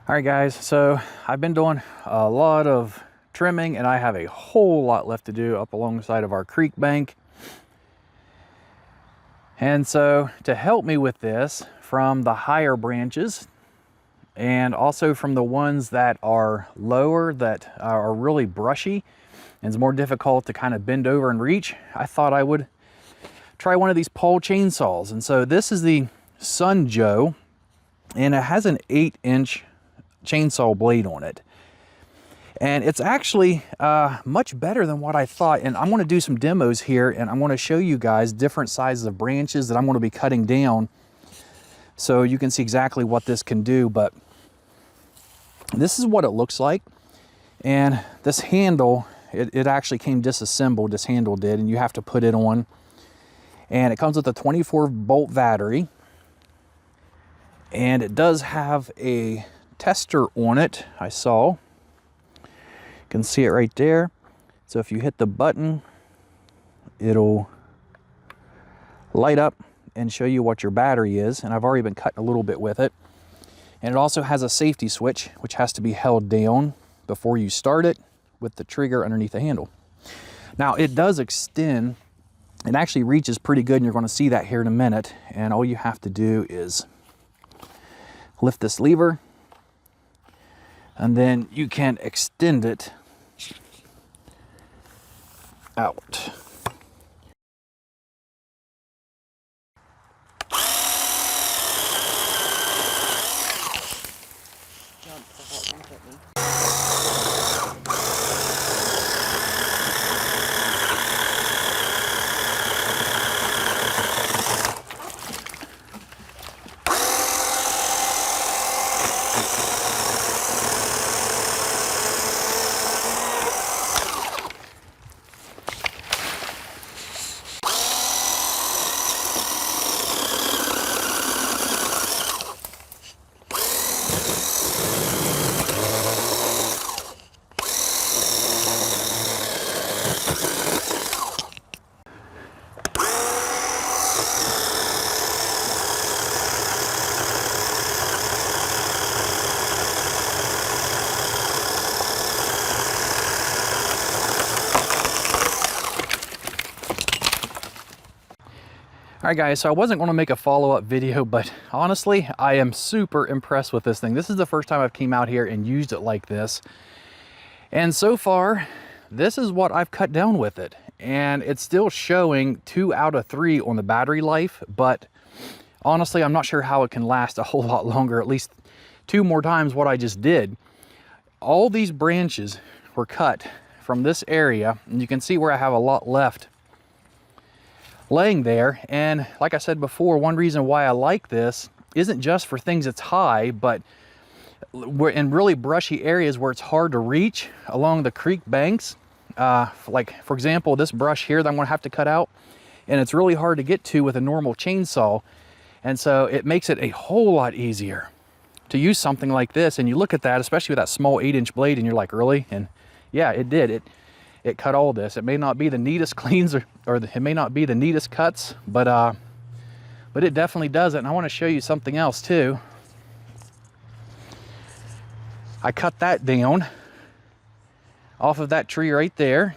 All right guys, so I've been doing a lot of trimming and I have a whole lot left to do up alongside of our creek bank. And so to help me with this, from the higher branches and also from the ones that are lower, that are really brushy and it's more difficult to kind of bend over and reach, I thought I would try one of these pole chainsaws. And so this is the Sun Joe, and it has an 8-inch chainsaw blade on it, and it's actually much better than what I thought. And I'm going to do some demos here, and I'm going to show you guys different sizes of branches that I'm going to be cutting down so you can see exactly what this can do. But this is what it looks like, and this handle, it actually came disassembled. This handle did, and you have to put it on, and it comes with a 24-volt battery, and it does have a tester on it. I saw, you can see it right there. So if you hit the button, it'll light up and show you what your battery is, and I've already been cutting a little bit with it. And it also has a safety switch which has to be held down before you start it with the trigger underneath the handle. Now it does extend, it actually reaches pretty good, and you're going to see that here in a minute. And all you have to do is lift this lever, and then you can extend it out. All right guys, so I wasn't going to make a follow-up video, but honestly, I am super impressed with this thing. This is the first time I've came out here and used it like this. And so far, this is what I've cut down with it. And it's still showing 2 out of 3 on the battery life, but honestly, I'm not sure how it can last a whole lot longer, at least 2 more times what I just did. All these branches were cut from this area, and you can see where I have a lot left laying there. And like I said before, one reason why I like this isn't just for things that's high, but we're in really brushy areas where it's hard to reach along the creek banks. Like for example, this brush here that I'm going to have to cut out, and it's really hard to get to with a normal chainsaw. And so it makes it a whole lot easier to use something like this. And you look at that, especially with that small 8-inch blade, and you're like, really? And yeah, it did. It cut all this. It may not be the neatest cleans, or it may not be the neatest cuts, but it definitely does it. And I want to show you something else too. I cut that down off of that tree right there,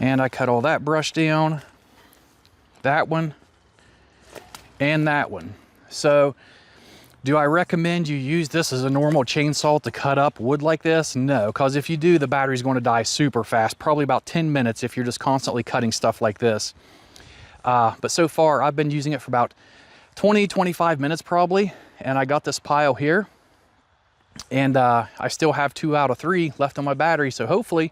and I cut all that brush down, that one, and that one. So do I recommend you use this as a normal chainsaw to cut up wood like this? No, because if you do, the battery's going to die super fast, probably about 10 minutes if you're just constantly cutting stuff like this. But so far, I've been using it for about 20-25 minutes probably, and I got this pile here, and I still have 2 out of 3 left on my battery, so hopefully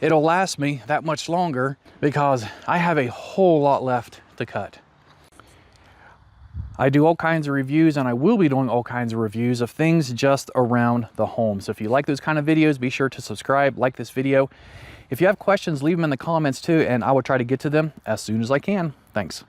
it'll last me that much longer, because I have a whole lot left to cut. I do all kinds of reviews, and I will be doing all kinds of reviews of things just around the home. So if you like those kind of videos, be sure to subscribe, like this video. If you have questions, leave them in the comments too, and I will try to get to them as soon as I can. Thanks.